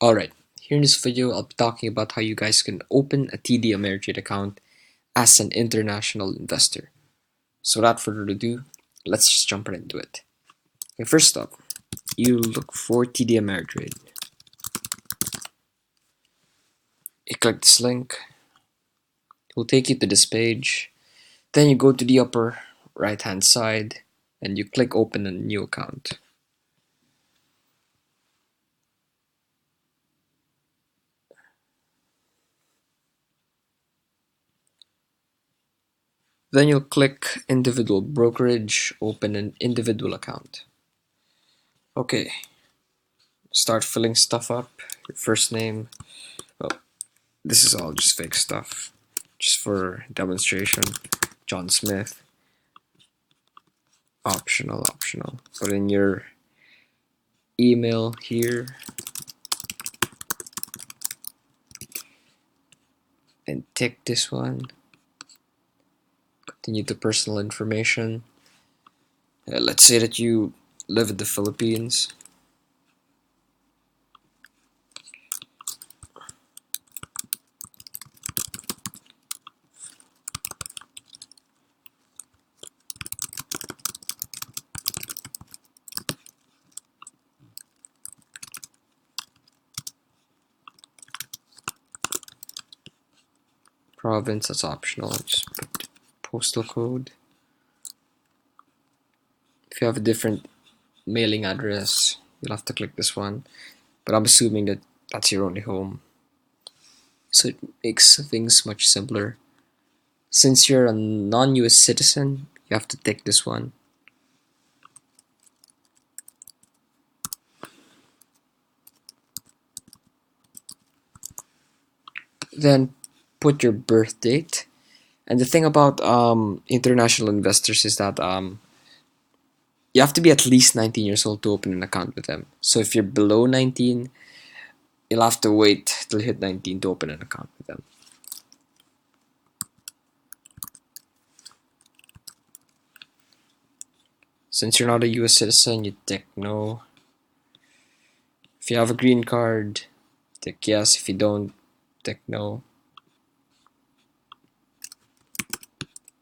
Alright, here in this video I'll be talking about how you guys can open a TD Ameritrade account as an international investor. So without further ado, let's just jump right into it. Okay, first up, you look for TD Ameritrade. You click this link, it will take you to this page. Then you go to the upper right hand side and you click open a new account. Then you'll click individual brokerage, open an individual account. Okay, start filling stuff up, your first name. Well, this is all just fake stuff, just for demonstration. John Smith, optional. Put in your email here and tick this one. Continue to personal information. Let's say that you live in the Philippines. Province, that's optional. Just put postal code. If you have a different mailing address, you'll have to click this one. But I'm assuming that that's your only home. So it makes things much simpler. Since you're a non-U.S. citizen, you have to tick this one. Then put your birth date. And the thing about international investors is that you have to be at least 19 years old to open an account with them. So if you're below 19, you'll have to wait till you hit 19 to open an account with them. Since you're not a US citizen, you tick no. If you have a green card, tick yes. If you don't, tick no.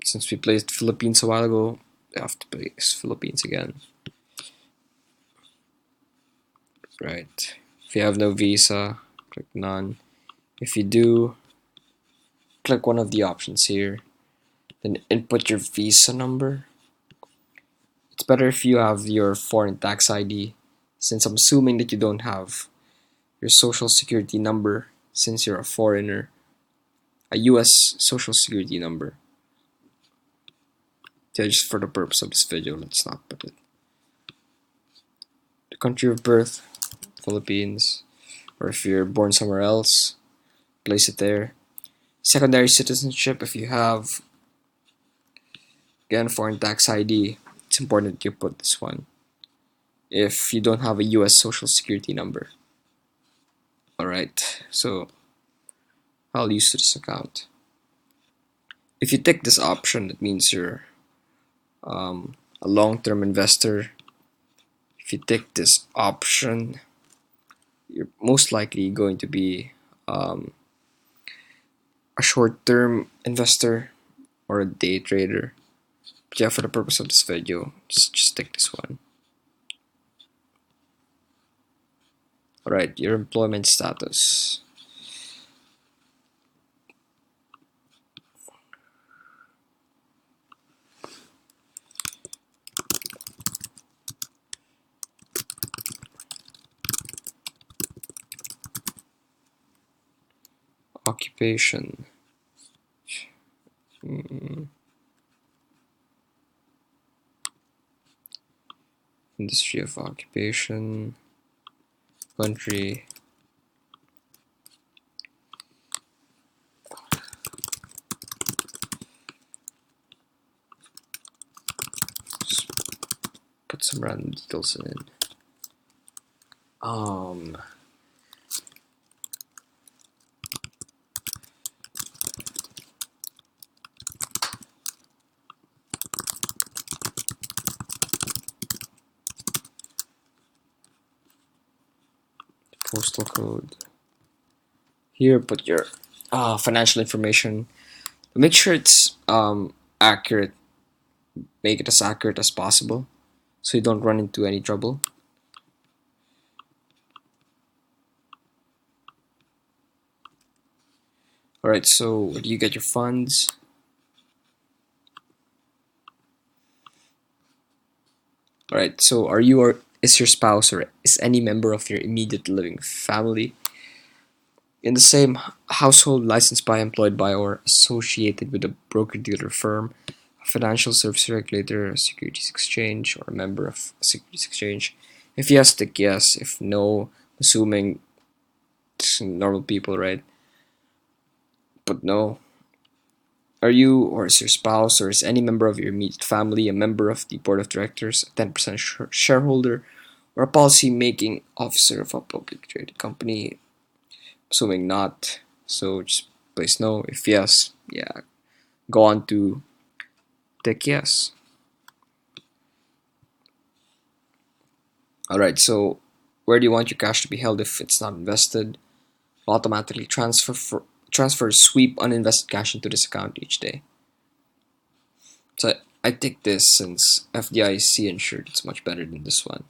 Since we placed Philippines a while ago, we have to place Philippines again. Right. If you have no visa, click none. If you do, click one of the options here. Then input your visa number. It's better if you have your foreign tax ID, since I'm assuming that you don't have your social security number since you're a foreigner, a US social security number. Just for the purpose of this video, let's not put it. The country of birth, Philippines, or if you're born somewhere else, place it there. Secondary citizenship, if you have, again, foreign tax ID, it's important that you put this one. If you don't have a US social security number. Alright, so I'll use this account. If you tick this option, that means you're a long-term investor. If you tick this option, you're most likely going to be a short-term investor or a day trader. But yeah, for the purpose of this video, just tick this one. Alright, your employment status. Occupation. Industry of occupation. Country. Just put some random details in. postal code. Here, put your financial information. Make sure it's accurate. Make it as accurate as possible, so you don't run into any trouble. Alright, so where do you get your funds? Alright, so are you or is your spouse or is any member of your immediate living family in the same household, licensed by, employed by, or associated with a broker-dealer firm, a financial service regulator, a securities exchange, or a member of a securities exchange? If yes, tick yes. If no, assuming it's normal people, right? But no. Are you or is your spouse or is any member of your immediate family a member of the board of directors, a 10% shareholder, or a policy-making officer of a publicly traded company? Assuming not, so just place no. If yes, yeah, go on to tick yes. Alright, so where do you want your cash to be held if it's not invested? Automatically transfer sweep uninvested cash into this account each day. So I take this since FDIC insured, it's much better than this one.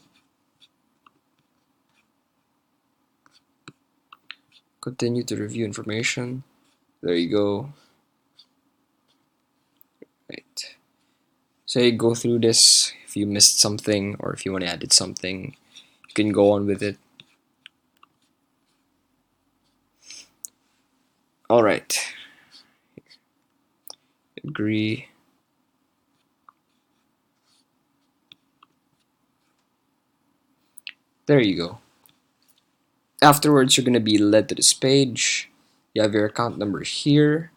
Continue to review information. There you go. Right. So you go through this. If you missed something or if you want to add something, you can go on with it. Alright. Agree. There you go. Afterwards, you're going to be led to this page. You have your account number here.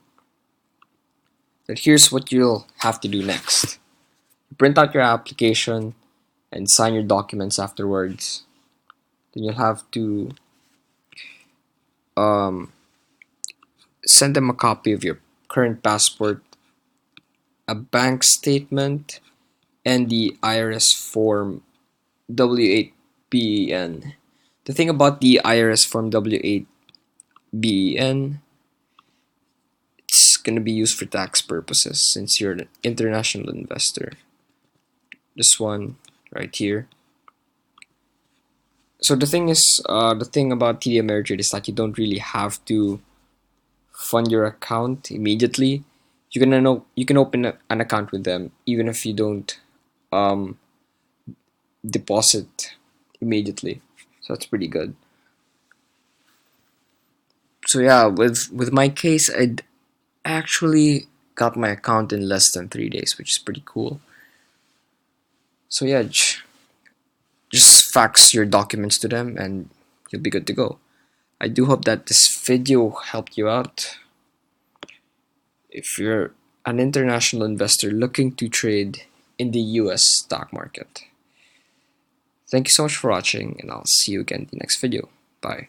Then here's what you'll have to do next. Print out your application and sign your documents afterwards. Then you'll have to send them a copy of your current passport, a bank statement, and the IRS form W8BEN. The thing about the IRS form W8BEN, it's going to be used for tax purposes since you're an international investor. This one right here. So the thing is, the thing about TD Ameritrade is that you don't really have to fund your account immediately. You can open an account with them even if you don't deposit immediately. So that's pretty good. So yeah, with my case, I actually got my account in less than 3 days, which is pretty cool. So yeah, just fax your documents to them and you'll be good to go. I do hope that this video helped you out. If you're an international investor looking to trade in the US stock market. Thank you so much for watching, and I'll see you again in the next video. Bye.